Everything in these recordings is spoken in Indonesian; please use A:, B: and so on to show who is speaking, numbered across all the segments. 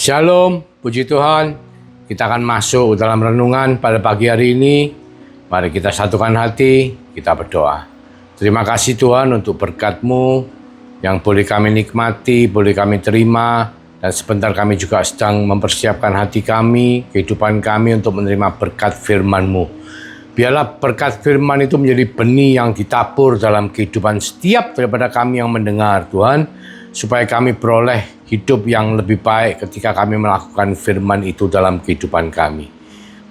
A: Shalom, puji Tuhan. Kita akan masuk dalam renungan pada pagi hari ini. Mari kita satukan hati, kita berdoa. Terima kasih Tuhan untuk berkat-Mu yang boleh kami nikmati, boleh kami terima. Dan sebentar kami juga sedang mempersiapkan hati kami, kehidupan kami untuk menerima berkat firman-Mu. Biarlah berkat firman itu menjadi benih yang ditabur dalam kehidupan setiap daripada kami yang mendengar Tuhan. Supaya kami beroleh hidup yang lebih baik ketika kami melakukan firman itu dalam kehidupan kami.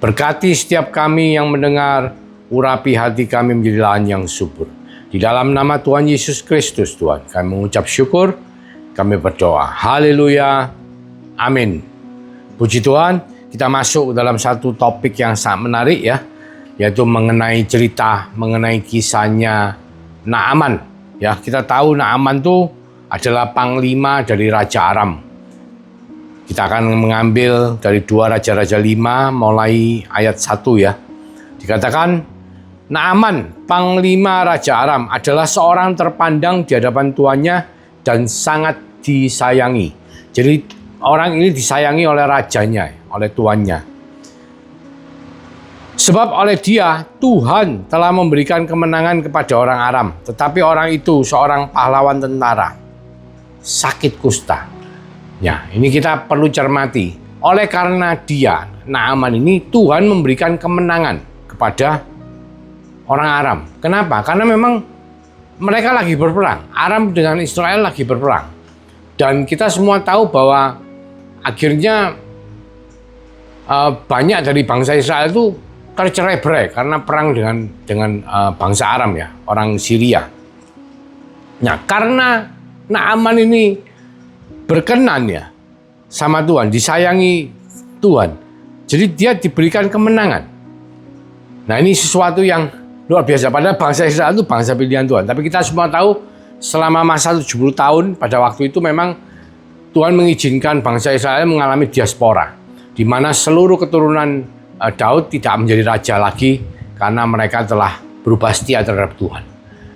A: Berkati setiap kami yang mendengar, urapi hati kami menjadi lahan yang subur. Di dalam nama Tuhan Yesus Kristus Tuhan, kami mengucap syukur, kami berdoa. Haleluya, amin. Puji Tuhan, kita masuk dalam satu topik yang sangat menarik ya, yaitu mengenai cerita, mengenai kisahnya Naaman. Ya, kita tahu Naaman itu adalah panglima dari Raja Aram. Kita akan mengambil dari 2 Raja-Raja 5 mulai ayat 1 ya. Dikatakan, Naaman, panglima Raja Aram adalah seorang terpandang di hadapan tuannya dan sangat disayangi. Jadi orang ini disayangi oleh rajanya, oleh tuannya. Sebab oleh dia, Tuhan telah memberikan kemenangan kepada orang Aram. Tetapi orang itu seorang pahlawan tentara. Sakit kusta. Ya, ini kita perlu cermati. Oleh karena dia, Naaman ini, Tuhan memberikan kemenangan kepada orang Aram. Kenapa? Karena memang mereka lagi berperang. Aram dengan Israel lagi berperang. Dan kita semua tahu bahwa akhirnya banyak dari bangsa Israel itu tercerai-berai karena perang dengan bangsa Aram ya, orang Syria. Nah, karena Naaman ini berkenan ya sama Tuhan, disayangi Tuhan. Jadi dia diberikan kemenangan. Nah, ini sesuatu yang luar biasa. Padahal bangsa Israel itu bangsa pilihan Tuhan. Tapi kita semua tahu selama masa 70 tahun pada waktu itu memang Tuhan mengizinkan bangsa Israel mengalami diaspora. Di mana seluruh keturunan Daud tidak menjadi raja lagi karena mereka telah berubah setia terhadap Tuhan.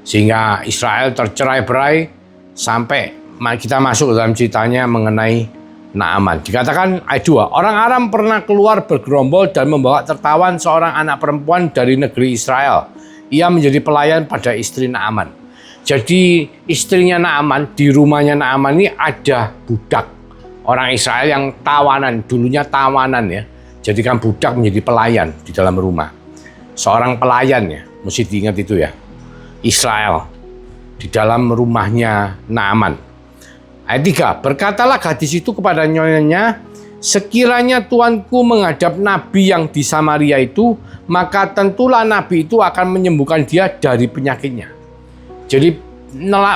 A: Sehingga Israel tercerai-berai sampai kita masuk dalam ceritanya mengenai Naaman. Dikatakan ayat 2, orang Aram pernah keluar bergerombol dan membawa tertawan seorang anak perempuan dari negeri Israel. Ia menjadi pelayan pada istri Naaman. Jadi istrinya Naaman, di rumahnya Naaman ini ada budak. Orang Israel yang tawanan, dulunya tawanan ya. Jadikan budak menjadi pelayan di dalam rumah. Seorang pelayan ya, mesti diingat itu ya. Israel di dalam rumahnya Naaman. Ayat 3, berkatalah gadis itu kepada nyonyanya, sekiranya tuanku menghadap nabi yang di Samaria itu, maka tentulah nabi itu akan menyembuhkan dia dari penyakitnya. Jadi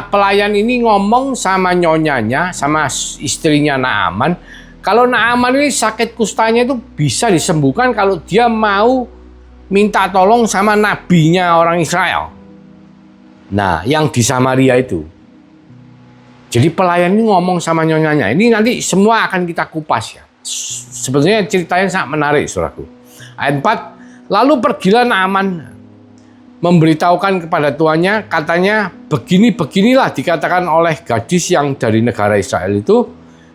A: pelayan ini ngomong sama nyonyanya, sama istrinya Naaman, kalau Naaman ini sakit kustanya itu bisa disembuhkan kalau dia mau minta tolong sama nabinya orang Israel. Nah, yang di Samaria itu. Jadi pelayan ini ngomong sama nyonyanya. Ini nanti semua akan kita kupas ya. Sebetulnya ceritanya sangat menarik, saudaraku. Ayat 4, lalu pergilah Naaman memberitahukan kepada tuannya, katanya, begini-beginilah dikatakan oleh gadis yang dari negara Israel itu,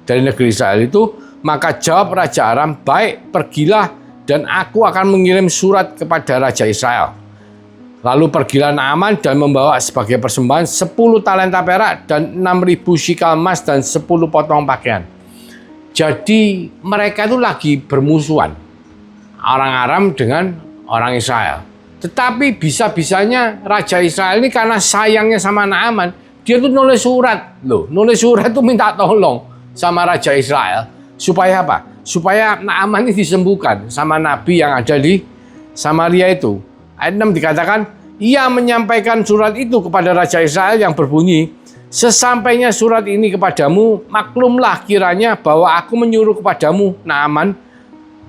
A: dari negeri Israel itu, maka jawab Raja Aram, baik, pergilah dan aku akan mengirim surat kepada Raja Israel. Lalu pergilah Naaman dan membawa sebagai persembahan 10 talenta perak dan 6.000 shikal emas dan 10 potong pakaian. Jadi mereka itu lagi bermusuhan. Orang Aram dengan orang Israel. Tetapi bisa-bisanya Raja Israel ini karena sayangnya sama Naaman, dia tuh nulis surat. Nulis surat itu minta tolong sama Raja Israel. Supaya apa? Supaya Naaman ini disembuhkan sama nabi yang ada di Samaria itu. Ayat 6 dikatakan, ia menyampaikan surat itu kepada Raja Israel yang berbunyi, sesampainya surat ini kepadamu, maklumlah kiranya bahwa aku menyuruh kepadamu, Naaman,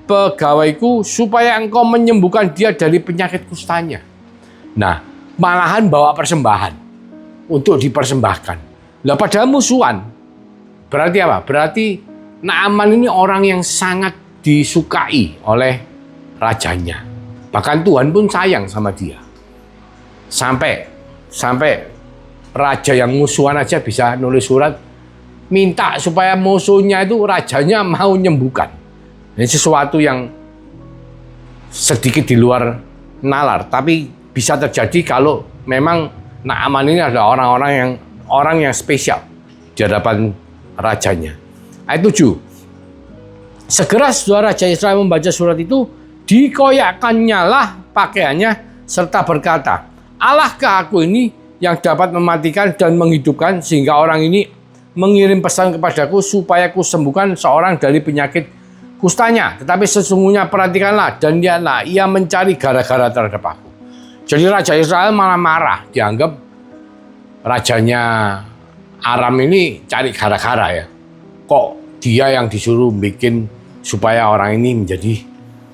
A: pegawaiku, supaya engkau menyembuhkan dia dari penyakit kustanya. Nah, malahan bawa persembahan untuk dipersembahkan. Lah padahal musuhan. Berarti apa? Berarti Naaman ini orang yang sangat disukai oleh rajanya. Bahkan Tuhan pun sayang sama dia. Sampai raja yang musuhan aja bisa nulis surat minta supaya musuhnya itu rajanya mau nyembuhkan. Ini sesuatu yang sedikit di luar nalar, tapi bisa terjadi kalau memang Naaman ini adalah orang yang spesial di hadapan rajanya. Ayat 7. Segera setelah Raja Israel membaca surat itu, dikoyakkannyalah pakaiannya serta berkata, Allahkah aku ini yang dapat mematikan dan menghidupkan, sehingga orang ini mengirim pesan kepadaku supaya ku sembuhkan seorang dari penyakit kustanya. Tetapi sesungguhnya perhatikanlah dan lihatlah, ia mencari gara-gara terhadap aku. Jadi Raja Israel malah marah, dianggap rajanya Aram ini cari gara-gara ya. Kok dia yang disuruh bikin supaya orang ini menjadi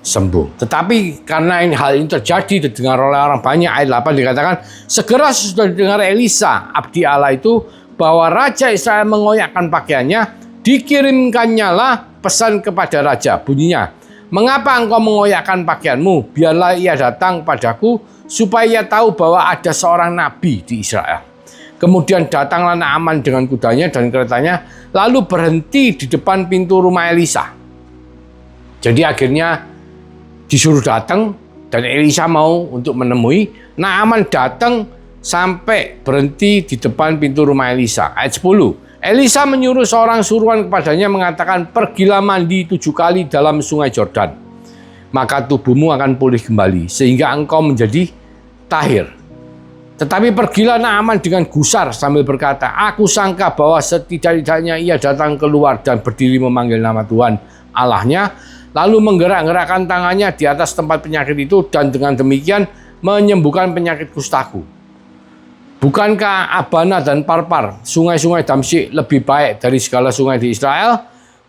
A: sembuh. Tetapi karena hal ini terjadi didengar oleh orang banyak, ayat 8 dikatakan, segera sesudah didengar Elisa, abdi Allah itu, bahwa Raja Israel mengoyakkan pakaiannya, dikirimkannyalah pesan kepada Raja. Bunyinya, mengapa engkau mengoyakkan pakaianmu? Biarlah ia datang padaku, supaya ia tahu bahwa ada seorang nabi di Israel. Kemudian datanglah Naaman dengan kudanya dan keretanya, lalu berhenti di depan pintu rumah Elisa. Jadi akhirnya disuruh datang, dan Elisa mau untuk menemui. Naaman datang sampai berhenti di depan pintu rumah Elisa. Ayat 10. Elisa menyuruh seorang suruhan kepadanya mengatakan, pergilah mandi 7 kali dalam sungai Yordan, maka tubuhmu akan pulih kembali, sehingga engkau menjadi tahir. Tetapi pergilah Naaman dengan gusar sambil berkata, aku sangka bahwa setidak-tidaknya ia datang keluar dan berdiri memanggil nama Tuhan Allahnya, lalu menggerak-gerakkan tangannya di atas tempat penyakit itu, dan dengan demikian menyembuhkan penyakit kustaku. Bukankah Abana dan Parpar, sungai-sungai Damsyik, lebih baik dari segala sungai di Israel?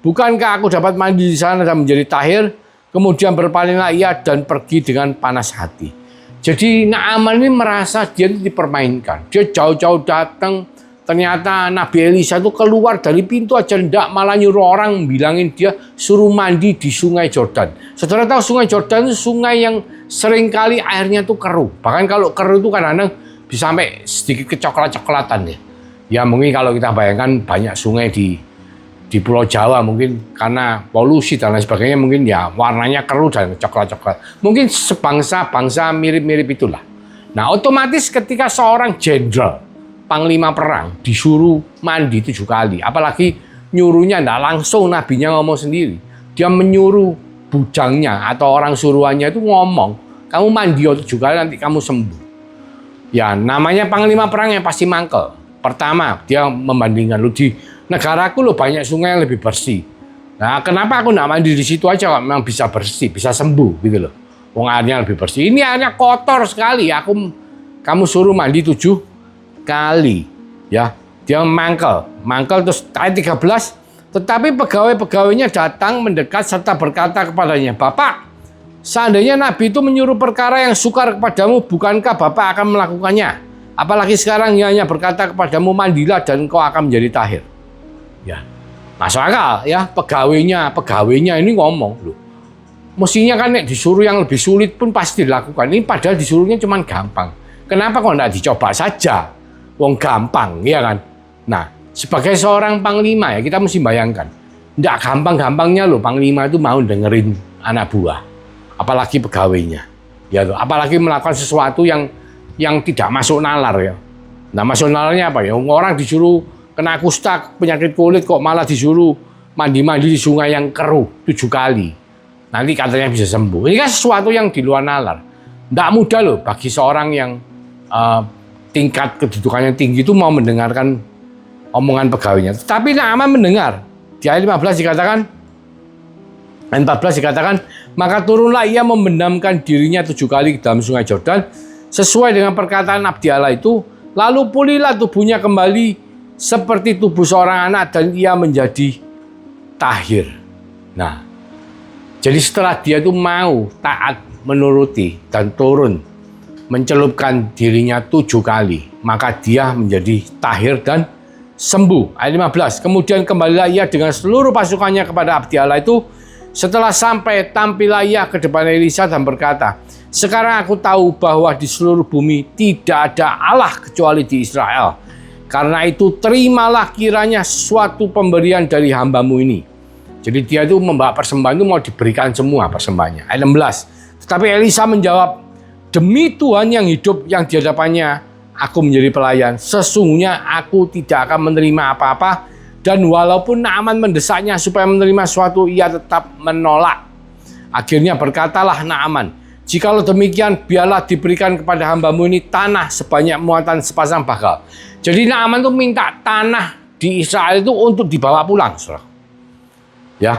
A: Bukankah aku dapat mandi di sana dan menjadi tahir? Kemudian berpalinglah ia dan pergi dengan panas hati. Jadi Naaman ini merasa dia dipermainkan. Dia jauh-jauh datang, ternyata Nabi Elisa itu keluar dari pintu aja ndak, malah nyuruh orang bilangin dia suruh mandi di sungai Yordan. Saudara tahu sungai Yordan itu sungai yang seringkali airnya tuh keruh. Bahkan kalau keruh itu kadang-kadang bisa sampai sedikit kecoklat-coklatan ya. Ya mungkin kalau kita bayangkan banyak sungai di Pulau Jawa, mungkin karena polusi dan lain sebagainya, mungkin ya warnanya keruh dan coklat-coklat. Mungkin sebangsa-bangsa mirip-mirip itulah. Nah, otomatis ketika seorang jenderal, panglima perang, disuruh mandi 7 kali, apalagi nyuruhnya enggak langsung nabinya ngomong sendiri. Dia menyuruh bujangnya atau orang suruhannya itu ngomong, kamu mandi 7 kali nanti kamu sembuh. Ya, namanya panglima perang yang pasti mangkel. Pertama, dia membandingkan lu di negaraku lo banyak sungai yang lebih bersih. Nah, kenapa aku nggak mandi di situ aja kok memang bisa bersih, bisa sembuh gitu loh. Wong airnya lebih bersih. Ini airnya kotor sekali. Kamu suruh mandi 7 kali. Ya, dia mangkel terus ayat 13. Tetapi pegawai-pegawainya datang mendekat serta berkata kepadanya, Bapak, seandainya Nabi itu menyuruh perkara yang sukar kepadamu, bukankah Bapak akan melakukannya? Apalagi sekarang ia hanya berkata kepadamu, mandilah dan kau akan menjadi tahir. Ya, masuk akal ya, pegawainya ini ngomong loh. Mestinya kan disuruh yang lebih sulit pun pasti dilakukan. Ini padahal disuruhnya cuma gampang. Kenapa kok enggak dicoba saja? Wong gampang, ya kan? Nah, sebagai seorang panglima ya kita mesti bayangkan. Enggak gampang-gampangnya loh panglima itu mau dengerin anak buah. Apalagi pegawainya. Ya loh, apalagi melakukan sesuatu yang tidak masuk nalar ya. Nah, masuk nalarnya apa ya? Orang disuruh kena kusta, penyakit kulit, kok malah disuruh mandi-mandi di sungai yang keruh 7 kali. Nanti katanya bisa sembuh. Ini kan sesuatu yang di luar nalar. Nggak mudah loh bagi seorang yang tingkat kedudukannya tinggi itu mau mendengarkan omongan pegawainya. Tetapi Naaman mendengar. Di ayat 15 dikatakan, ayat 14 dikatakan, maka turunlah ia membenamkan dirinya 7 kali ke dalam sungai Yordan, sesuai dengan perkataan abdi Allah itu, lalu pulihlah tubuhnya kembali seperti tubuh seorang anak dan ia menjadi tahir. Nah, jadi setelah dia itu mau taat, menuruti dan turun mencelupkan dirinya 7 kali, maka dia menjadi tahir dan sembuh. Ayat 15, kemudian kembalilah ia dengan seluruh pasukannya kepada abdi Allah itu. Setelah sampai, tampillah ia ke depan Elisa dan berkata, sekarang aku tahu bahwa di seluruh bumi tidak ada Allah kecuali di Israel. Karena itu terimalah kiranya suatu pemberian dari hambamu ini. Jadi dia itu membawa persembahan itu mau diberikan semua persembahannya. Ayat 16. Tetapi Elisa menjawab, demi Tuhan yang hidup yang di hadapannya aku menjadi pelayan, sesungguhnya aku tidak akan menerima apa-apa. Dan walaupun Naaman mendesaknya supaya menerima sesuatu, ia tetap menolak. Akhirnya berkatalah Naaman, jikalau demikian biarlah diberikan kepada hambamu ini tanah sebanyak muatan sepasang bakal. Jadi Naaman itu minta tanah di Israel itu untuk dibawa pulang, saudara. Ya,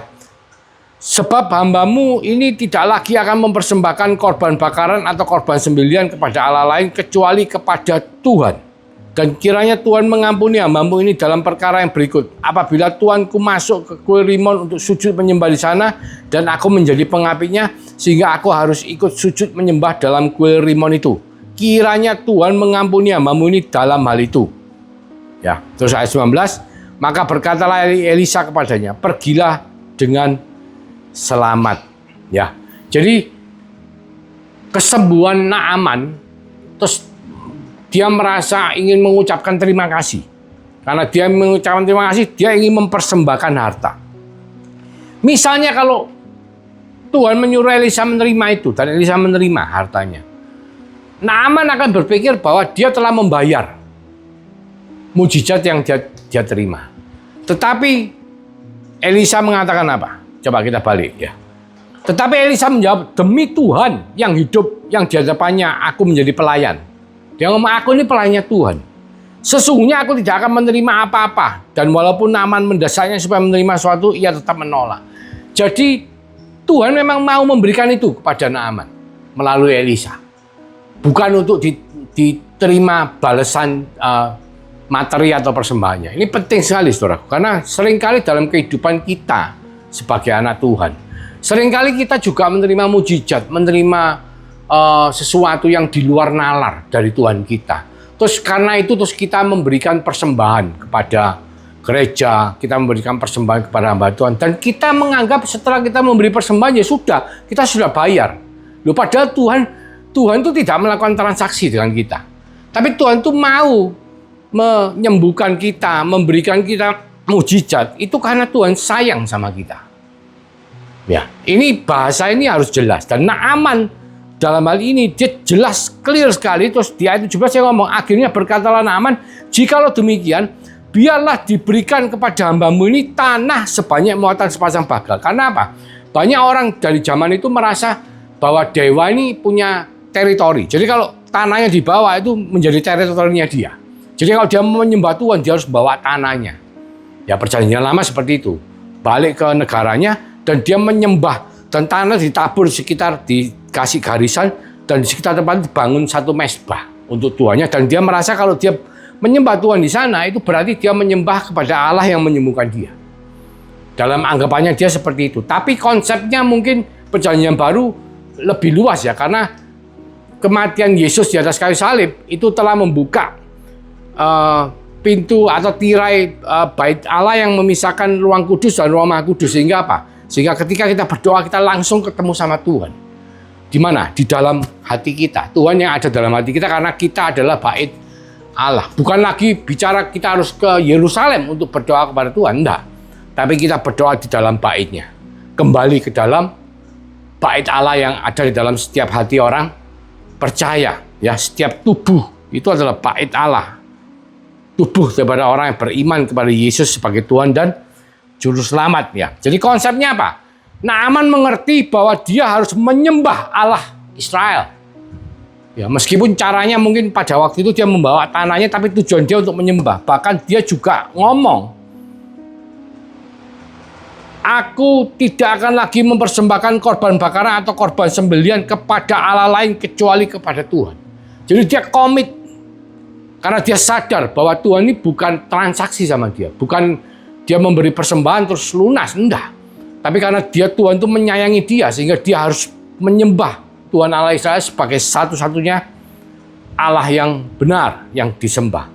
A: sebab hambamu ini tidak lagi akan mempersembahkan korban bakaran atau korban sembelihan kepada Allah lain kecuali kepada Tuhan. Dan kiranya Tuhan mengampuni hambamu ini dalam perkara yang berikut. Apabila Tuanku masuk ke kuil Rimon untuk sujud menyembah di sana, dan aku menjadi pengapitnya, sehingga aku harus ikut sujud menyembah dalam kuil Rimon itu. Kiranya Tuhan mengampuni hambamu ini dalam hal itu. Ya, terus ayat 19, maka berkatalah Elisa kepadanya, pergilah dengan selamat. Ya, jadi kesembuhan Naaman, terus dia merasa ingin mengucapkan terima kasih. Karena dia mengucapkan terima kasih, dia ingin mempersembahkan harta. Misalnya kalau Tuhan menyuruh Elisa menerima itu, dan Elisa menerima hartanya, Naaman akan berpikir bahwa dia telah membayar mujizat yang dia terima. Tetapi Elisa mengatakan apa? Coba kita balik ya. Tetapi Elisa menjawab, demi Tuhan yang hidup yang di hadapannya aku menjadi pelayan. Dia ngomong, aku ini pelayannya Tuhan. Sesungguhnya aku tidak akan menerima apa-apa. Dan walaupun Naaman mendesaknya supaya menerima sesuatu, ia tetap menolak. Jadi Tuhan memang mau memberikan itu kepada Naaman melalui Elisa. Bukan untuk diterima balasan materi atau persembahannya. Ini penting sekali, saudara. Karena seringkali dalam kehidupan kita sebagai anak Tuhan, seringkali kita juga menerima mujizat, menerima sesuatu yang di luar nalar dari Tuhan kita. Terus karena itu terus kita memberikan persembahan kepada gereja, kita memberikan persembahan kepada hamba Tuhan, dan kita menganggap setelah kita memberi persembahan ya sudah, kita sudah bayar. Loh, padahal Tuhan itu tidak melakukan transaksi dengan kita. Tapi Tuhan itu mau menyembuhkan kita, memberikan kita mujizat, itu karena Tuhan sayang sama kita. Ya, ini bahasa ini harus jelas. Dan Naaman dalam hal ini dia jelas, clear sekali. Terus di ayat 17 saya ngomong, akhirnya berkatalah Naaman, jikalau demikian, biarlah diberikan kepada hambamu ini tanah sebanyak muatan sepasang bakal. Karena apa? Banyak orang dari zaman itu merasa bahwa dewa ini punya teritori. Jadi kalau tanahnya dibawa itu menjadi teritorinya dia. Jadi kalau dia menyembah Tuhan, dia harus bawa tanahnya. Ya, perjanjian lama seperti itu. Balik ke negaranya dan dia menyembah. Dan tanah ditabur sekitar, dikasih garisan, dan di sekitar tempat dibangun satu mesbah untuk Tuhannya. Dan dia merasa kalau dia menyembah Tuhan di sana, itu berarti dia menyembah kepada Allah yang menyembuhkan dia. Dalam anggapannya dia seperti itu. Tapi konsepnya mungkin perjanjian baru lebih luas ya, karena kematian Yesus di atas kayu salib itu telah membuka pintu atau tirai bait Allah yang memisahkan ruang kudus dan ruang maha kudus. Sehingga apa? Sehingga ketika kita berdoa, kita langsung ketemu sama Tuhan. Di mana? Di dalam hati kita. Tuhan yang ada dalam hati kita, karena kita adalah bait Allah. Bukan lagi bicara kita harus ke Yerusalem untuk berdoa kepada Tuhan. Enggak. Tapi kita berdoa di dalam baitnya. Kembali ke dalam bait Allah yang ada di dalam setiap hati orang percaya. Ya, setiap tubuh itu adalah bait Allah. Tubuh daripada orang yang beriman kepada Yesus sebagai Tuhan dan Juru Selamat. Ya. Jadi konsepnya apa? Naaman mengerti bahwa dia harus menyembah Allah Israel. Ya, meskipun caranya mungkin pada waktu itu dia membawa tanahnya, tapi tujuan dia untuk menyembah. Bahkan dia juga ngomong, aku tidak akan lagi mempersembahkan korban bakaran atau korban sembelihan kepada Allah lain kecuali kepada Tuhan. Jadi dia komit, karena dia sadar bahwa Tuhan ini bukan transaksi sama dia. Bukan dia memberi persembahan terus lunas, enggak. Tapi karena Tuhan itu menyayangi dia, sehingga dia harus menyembah Tuhan Allah Israel sebagai satu-satunya Allah yang benar, yang disembah.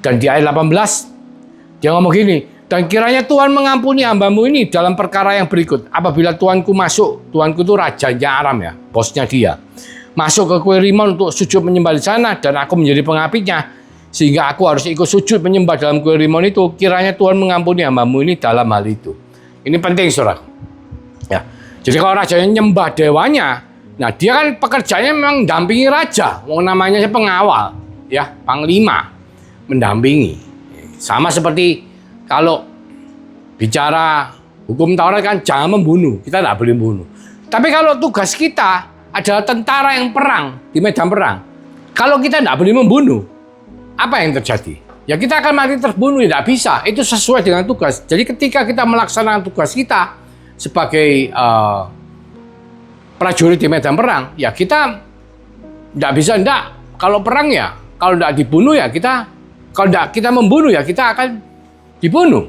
A: Dan di ayat 18, dia ngomong gini, dan kiranya Tuhan mengampuni hambamu ini dalam perkara yang berikut. Apabila Tuanku masuk, Tuanku itu rajanya Aram ya, bosnya dia, masuk ke kuil Rimon untuk sujud menyembah di sana, dan aku menjadi pengapitnya, sehingga aku harus ikut sujud menyembah dalam kuil-Rimon itu. Kiranya Tuhan mengampuni hamba-Mu ini dalam hal itu. Ini penting, saudara. Ya. Jadi kalau rajanya nyembah dewanya, nah dia kan pekerjaannya memang mendampingi raja. Namanya pengawal, ya, panglima, mendampingi. Sama seperti kalau bicara hukum Taurat kan jangan membunuh, kita tidak boleh membunuh. Tapi kalau tugas kita adalah tentara yang perang di medan perang, kalau kita tidak boleh membunuh, apa yang terjadi? Ya kita akan mati terbunuh, tidak bisa. Itu sesuai dengan tugas. Jadi ketika kita melaksanakan tugas kita sebagai prajurit di medan perang, ya kita tidak bisa kalau perang ya, kalau tidak dibunuh ya kalau tidak kita membunuh ya kita akan dibunuh.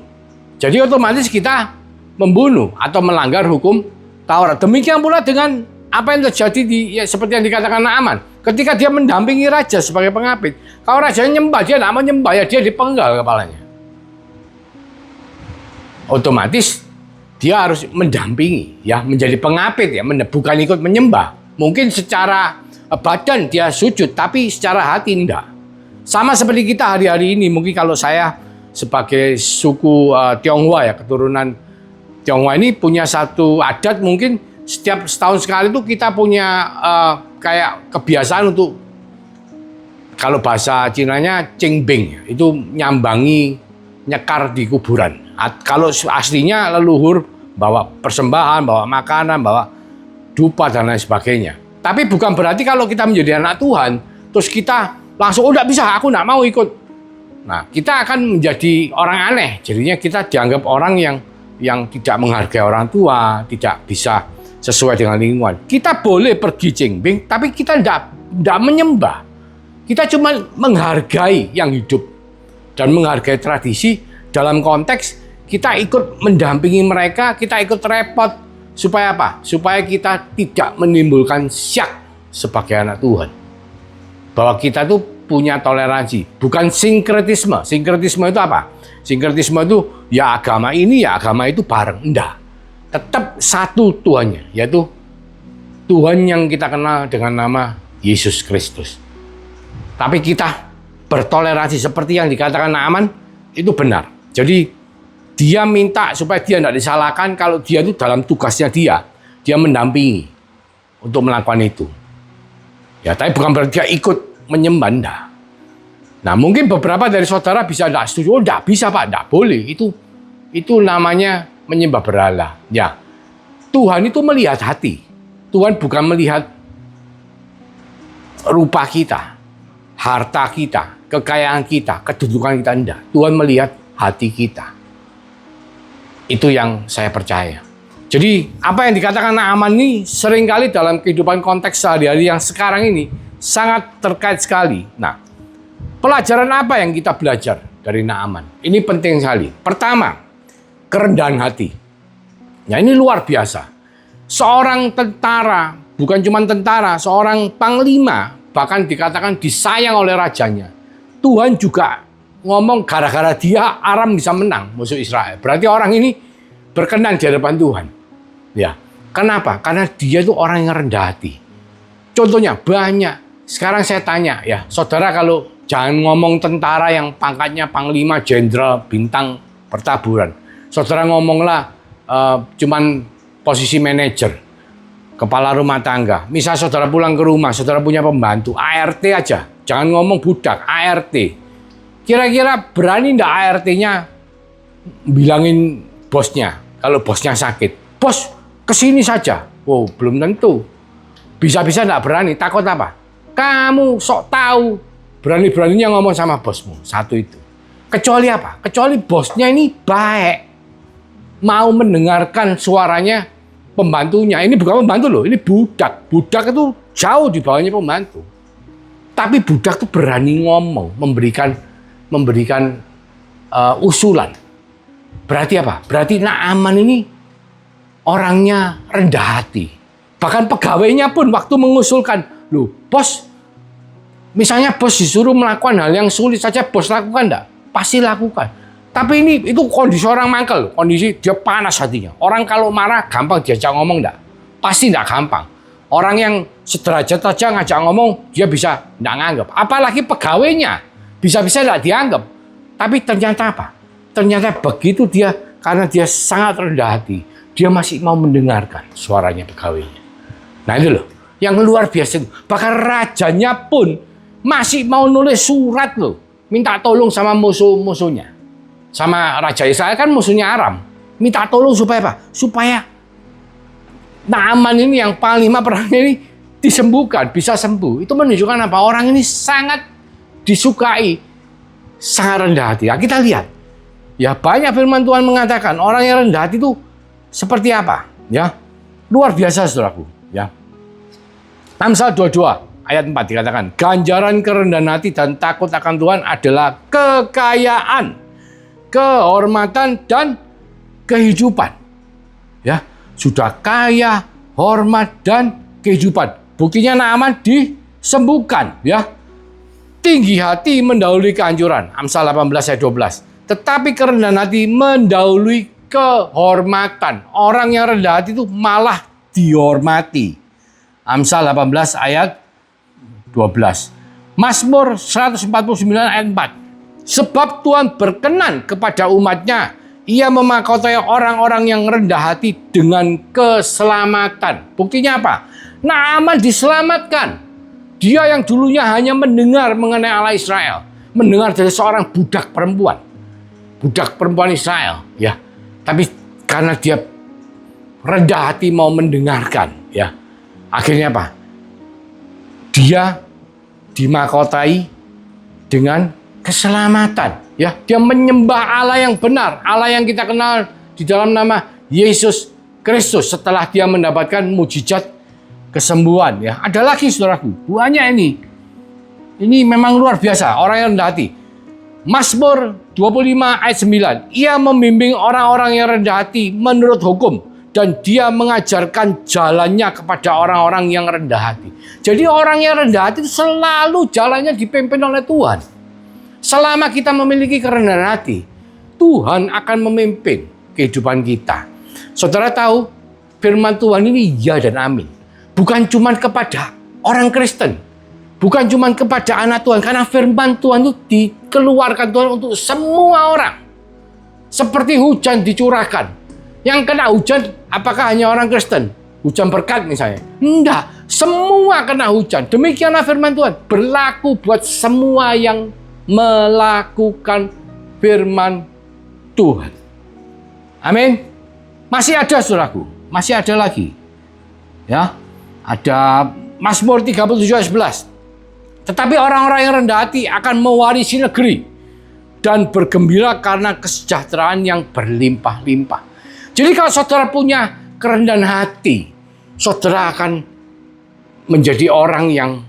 A: Jadi otomatis kita membunuh atau melanggar hukum Taurat. Demikian pula dengan apa yang terjadi seperti yang dikatakan Naaman. Ketika dia mendampingi raja sebagai pengapit, kalau rajanya nyembah, dia tidak mau nyembah, ya dia dipenggal kepalanya. Otomatis dia harus mendampingi, ya, menjadi pengapit, ya, bukan ikut menyembah. Mungkin secara badan dia sujud, tapi secara hati tidak. Sama seperti kita hari-hari ini, mungkin kalau saya sebagai suku Tionghoa, ya, keturunan Tionghoa ini punya satu adat, mungkin setiap setahun sekali itu kita punya kayak kebiasaan untuk, kalau bahasa Cinanya Qingbing, itu nyambangi, nyekar di kuburan. Kalau aslinya leluhur bawa persembahan, bawa makanan, bawa dupa dan lain sebagainya. Tapi bukan berarti kalau kita menjadi anak Tuhan, terus kita langsung, oh tidak bisa, aku tidak mau ikut. Nah, kita akan menjadi orang aneh. Jadinya kita dianggap orang yang tidak menghargai orang tua, tidak bisa sesuai dengan lingkungan. Kita boleh pergi Qingbing, tapi kita tidak menyembah. Kita cuma menghargai yang hidup dan menghargai tradisi dalam konteks kita ikut mendampingi mereka, kita ikut repot. Supaya apa? Supaya kita tidak menimbulkan syak sebagai anak Tuhan. Bahwa kita tuh punya toleransi, bukan sinkretisme. Sinkretisme itu apa? Sinkretisme itu ya agama ini, ya agama itu bareng. Enggak. Tetap satu Tuhannya, yaitu Tuhan yang kita kenal dengan nama Yesus Kristus. Tapi kita bertoleransi seperti yang dikatakan Naaman, itu benar. Jadi dia minta supaya dia tidak disalahkan kalau dia itu dalam tugasnya dia mendampingi untuk melakukan itu. Ya, tapi bukan berarti dia ikut menyembah, enggak. Nah, mungkin beberapa dari saudara bisa tidak setuju. Oh, tidak bisa, Pak, tidak boleh. Itu namanya menyembah berhala. Ya, Tuhan itu melihat hati. Tuhan bukan melihat rupa kita, harta kita, kekayaan kita, kedudukan kita, enggak. Tuhan melihat hati kita. Itu yang saya percaya. Jadi apa yang dikatakan Naaman ini seringkali dalam kehidupan konteks sehari-hari yang sekarang ini sangat terkait sekali. Nah, pelajaran apa yang kita belajar dari Naaman? Ini penting sekali. Pertama, kerendahan hati. Ya, ini luar biasa. Seorang tentara, bukan cuma tentara, seorang panglima, bahkan dikatakan disayang oleh rajanya. Tuhan juga ngomong gara-gara dia Aram bisa menang musuh Israel. Berarti orang ini berkenan di hadapan Tuhan. Ya, kenapa? Karena dia itu orang yang rendah hati. Contohnya banyak. Sekarang saya tanya ya, saudara, kalau jangan ngomong tentara yang pangkatnya panglima, jenderal, bintang pertaburan. Saudara ngomonglah cuman posisi manajer, kepala rumah tangga. Misal saudara pulang ke rumah, saudara punya pembantu, ART aja. Jangan ngomong budak, ART. Kira-kira berani enggak ART-nya bilangin bosnya kalau bosnya sakit? Bos, kesini saja. Wow, belum tentu. Bisa-bisa enggak berani. Takut apa? Kamu sok tahu. Berani-beraninya ngomong sama bosmu. Satu itu. Kecuali apa? Kecuali bosnya ini baik. Mau mendengarkan suaranya pembantunya. Ini bukan pembantu loh, ini budak. Budak itu jauh di bawahnya pembantu. Tapi budak itu berani ngomong, memberikan usulan. Berarti apa? Berarti Naaman ini orangnya rendah hati. Bahkan pegawainya pun waktu mengusulkan, loh bos, misalnya bos disuruh melakukan hal yang sulit saja, bos lakukan enggak? Pasti lakukan. Tapi itu kondisi orang mangkel, kondisi dia panas hatinya. Orang kalau marah gampang diajak ngomong enggak? Pasti enggak gampang. Orang yang sederajat saja ngajak ngomong, dia bisa enggak nganggap. Apalagi pegawainya. Bisa-bisa tidak dianggap. Tapi ternyata apa? Ternyata begitu dia, karena dia sangat rendah hati, dia masih mau mendengarkan suaranya pegawainya. Nah itu loh, yang luar biasa. Bahkan rajanya pun masih mau nulis surat loh, minta tolong sama musuh-musuhnya. Sama Raja Israel kan musuhnya Aram. Minta tolong supaya apa? Supaya Naaman ini yang panglima perangnya ini disembuhkan, bisa sembuh. Itu menunjukkan apa? Orang ini sangat disukai, sangat rendah hati. Nah, kita lihat, ya banyak firman Tuhan mengatakan orang yang rendah hati itu seperti apa? Ya, luar biasa, saudaraku. Ya, Amsal 22 ayat 4 dikatakan, ganjaran kerendahan hati dan takut akan Tuhan adalah kekayaan, kehormatan dan kehidupan. Ya, sudah kaya, hormat dan kehidupan. Buktinya Naaman disembuhkan, ya. Tinggi hati mendahului kehancuran. Amsal 18 ayat 12. Tetapi kerendahan hati mendahului kehormatan. Orang yang rendah hati itu malah dihormati. Amsal 18 ayat 12. Mazmur 149 ayat 4. Sebab Tuhan berkenan kepada umatnya. Ia memahkotai orang-orang yang rendah hati dengan keselamatan. Buktinya apa? Naaman diselamatkan. Dia yang dulunya hanya mendengar mengenai Allah Israel. Mendengar dari seorang budak perempuan. Budak perempuan Israel. Ya. Tapi karena dia rendah hati mau mendengarkan. Ya. Akhirnya apa? Dia dimahkotai dengan keselamatan. Ya, dia menyembah Allah yang benar, Allah yang kita kenal di dalam nama Yesus Kristus setelah dia mendapatkan mujizat kesembuhan. Ya, ada lagi saudaraku, banyak ini. Ini memang luar biasa, orang yang rendah hati. Mazmur 25 ayat 9. Ia membimbing orang-orang yang rendah hati menurut hukum dan dia mengajarkan jalannya kepada orang-orang yang rendah hati. Jadi orang yang rendah hati itu selalu jalannya dipimpin oleh Tuhan. Selama kita memiliki kerendahan hati, Tuhan akan memimpin kehidupan kita. Saudara tahu, firman Tuhan ini ya dan amin. Bukan cuma kepada orang Kristen. Bukan cuma kepada anak Tuhan. Karena firman Tuhan itu dikeluarkan Tuhan untuk semua orang. Seperti hujan dicurahkan. Yang kena hujan, apakah hanya orang Kristen? Hujan berkat misalnya. Enggak, semua kena hujan. Demikianlah firman Tuhan. Berlaku buat semua yang melakukan firman Tuhan. Amin. Masih ada saudaraku, masih ada lagi. Ya, ada Mazmur 37 ayat 11. Tetapi orang-orang yang rendah hati akan mewarisi negeri dan bergembira karena kesejahteraan yang berlimpah-limpah. Jadi kalau saudara punya kerendahan hati, saudara akan menjadi orang yang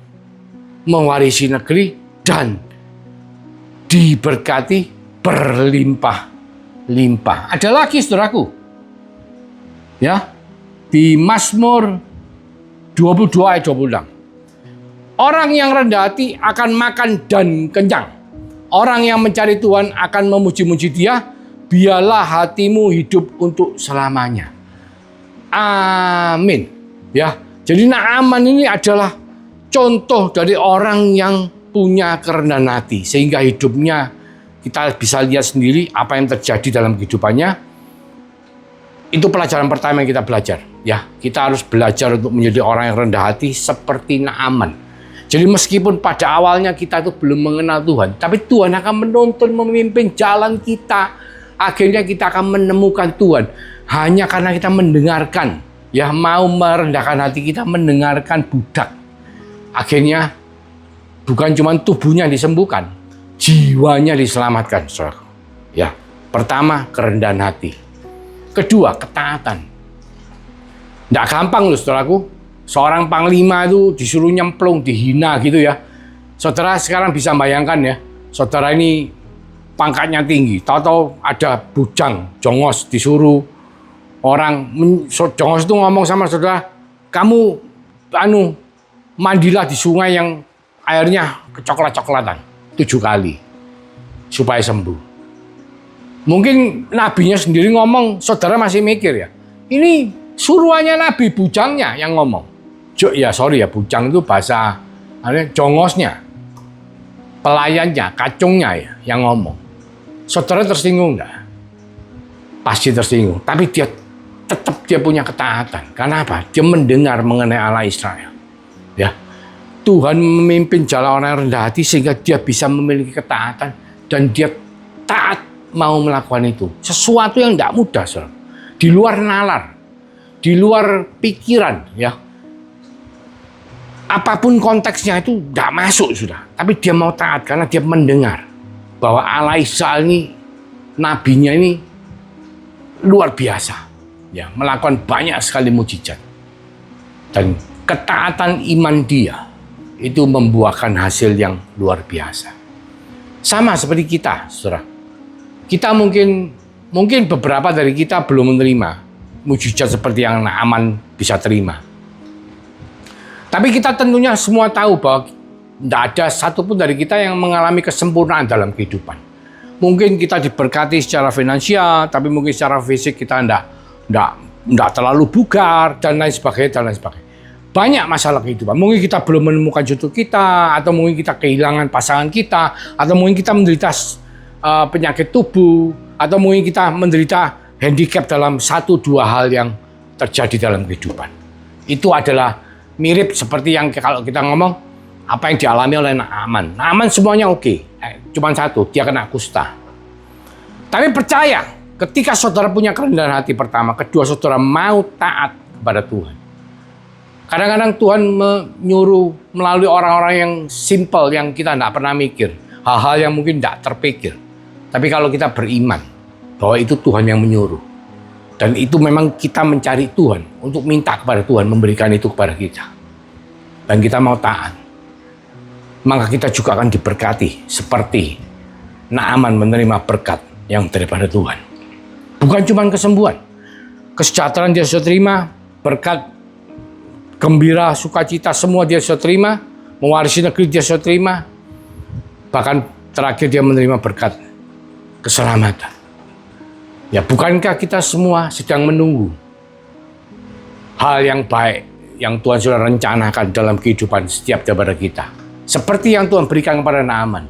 A: mewarisi negeri dan diberkati berlimpah-limpah. Ada lagi saudaraku. Ya. Di Mazmur 22 ayat 26. Orang yang rendah hati akan makan dan kenyang. Orang yang mencari Tuhan akan memuji-muji Dia. Biarlah hatimu hidup untuk selamanya. Amin. Ya. Jadi Naaman ini adalah contoh dari orang yang punya kerendahan hati, sehingga hidupnya kita bisa lihat sendiri apa yang terjadi dalam kehidupannya. Itu pelajaran pertama yang kita belajar. Ya, kita harus belajar untuk menjadi orang yang rendah hati seperti Naaman. Jadi meskipun pada awalnya kita itu belum mengenal Tuhan, tapi Tuhan akan menuntun, memimpin jalan kita. Akhirnya kita akan menemukan Tuhan hanya karena kita mendengarkan, ya, mau merendahkan hati kita mendengarkan budak. Akhirnya bukan cuma tubuhnya disembuhkan, jiwanya diselamatkan, saudara. Ya, pertama kerendahan hati. Kedua, ketaatan. Tidak gampang loh, saudaraku. Seorang panglima itu disuruh nyemplung, dihina gitu ya. Saudara sekarang bisa bayangkan ya, saudara ini pangkatnya tinggi, tahu-tahu ada bujang, jongos disuruh orang, jongos itu ngomong sama saudara, kamu mandilah di sungai yang airnya kecoklat-coklatan 7 kali supaya sembuh. Mungkin nabinya sendiri ngomong, saudara masih mikir ya. Ini suruhannya nabi, bujangnya yang ngomong. Bujang itu bahasa jongosnya. pelayannya, kacungnya ya, yang ngomong. Saudara tersinggung enggak? Pasti tersinggung. Tapi tetap dia punya ketaatan. Karena apa? Dia mendengar mengenai Allah Israel. Ya, Tuhan memimpin jalan orang yang rendah hati sehingga dia bisa memiliki ketaatan dan dia taat mau melakukan itu. Sesuatu yang tidak mudah, saudara. Di luar nalar, di luar pikiran, ya. Apapun konteksnya itu tidak masuk sudah. Tapi dia mau taat karena dia mendengar bahwa Allah Israel ini, nabinya ini luar biasa, ya, melakukan banyak sekali mujizat. Dan ketaatan iman dia itu membuahkan hasil yang luar biasa. Sama seperti kita, saudara. Kita mungkin beberapa dari kita belum menerima mujizat seperti yang Naaman bisa terima. Tapi kita tentunya semua tahu bahwa tidak ada satupun dari kita yang mengalami kesempurnaan dalam kehidupan. Mungkin kita diberkati secara finansial, tapi mungkin secara fisik kita tidak terlalu bugar, dan lain sebagainya, Banyak masalah kehidupan. Mungkin kita belum menemukan jodoh kita, atau mungkin kita kehilangan pasangan kita, atau mungkin kita menderita penyakit tubuh, atau mungkin kita menderita handicap dalam 1-2 hal yang terjadi dalam kehidupan. Itu adalah mirip seperti yang kalau kita ngomong apa yang dialami oleh Naaman. Naaman semuanya oke, cuma satu, dia kena kusta. Tapi percaya, ketika saudara punya kerendahan hati pertama, kedua saudara mau taat kepada Tuhan. Kadang-kadang Tuhan menyuruh melalui orang-orang yang simple, yang kita tidak pernah mikir, hal-hal yang mungkin tidak terpikir. Tapi kalau kita beriman bahwa itu Tuhan yang menyuruh, dan itu memang kita mencari Tuhan untuk minta kepada Tuhan memberikan itu kepada kita, dan kita mau taat, maka kita juga akan diberkati seperti Naaman menerima berkat yang daripada Tuhan. Bukan cuma kesembuhan, kesejahteraan dia sudah terima, berkat gembira, sukacita semua dia sudah terima, mewarisi negeri dia sudah terima, bahkan terakhir dia menerima berkat keselamatan. Ya, bukankah kita semua sedang menunggu hal yang baik yang Tuhan sudah rencanakan dalam kehidupan setiap daripada kita? Seperti yang Tuhan berikan kepada Naaman,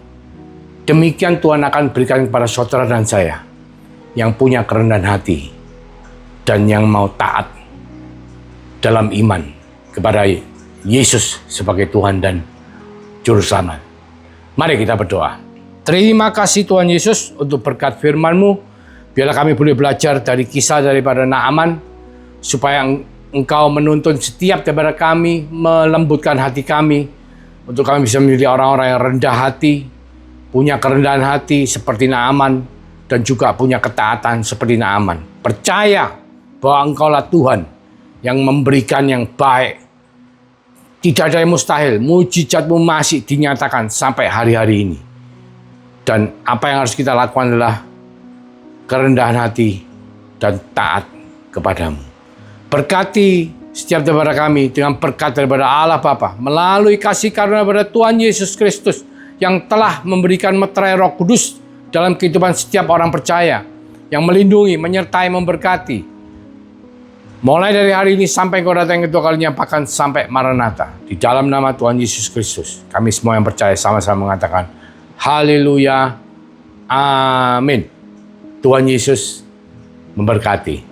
A: demikian Tuhan akan berikan kepada saudara dan saya yang punya kerendahan hati dan yang mau taat dalam iman kepada Yesus sebagai Tuhan dan Juru Selamat. Mari kita berdoa. Terima kasih Tuhan Yesus untuk berkat firman-Mu. Biarlah kami boleh belajar dari kisah daripada Naaman, supaya Engkau menuntun setiap daripada kami, melembutkan hati kami, untuk kami bisa menjadi orang-orang yang rendah hati, punya kerendahan hati seperti Naaman, dan juga punya ketaatan seperti Naaman. Percaya bahwa Engkaulah Tuhan yang memberikan yang baik. Tidak ada yang mustahil, mujizat-Mu masih dinyatakan sampai hari-hari ini. Dan apa yang harus kita lakukan adalah kerendahan hati dan taat kepadamu. Berkati setiap daripada kami dengan berkat daripada Allah Bapa melalui kasih karunia daripada Tuhan Yesus Kristus yang telah memberikan meterai Roh Kudus dalam kehidupan setiap orang percaya, yang melindungi, menyertai, memberkati. Mulai dari hari ini sampai Engkau datang yang kedua kalinya, bahkan sampai Maranatha. Di dalam nama Tuhan Yesus Kristus, kami semua yang percaya sama-sama mengatakan haleluya, amin. Tuhan Yesus memberkati.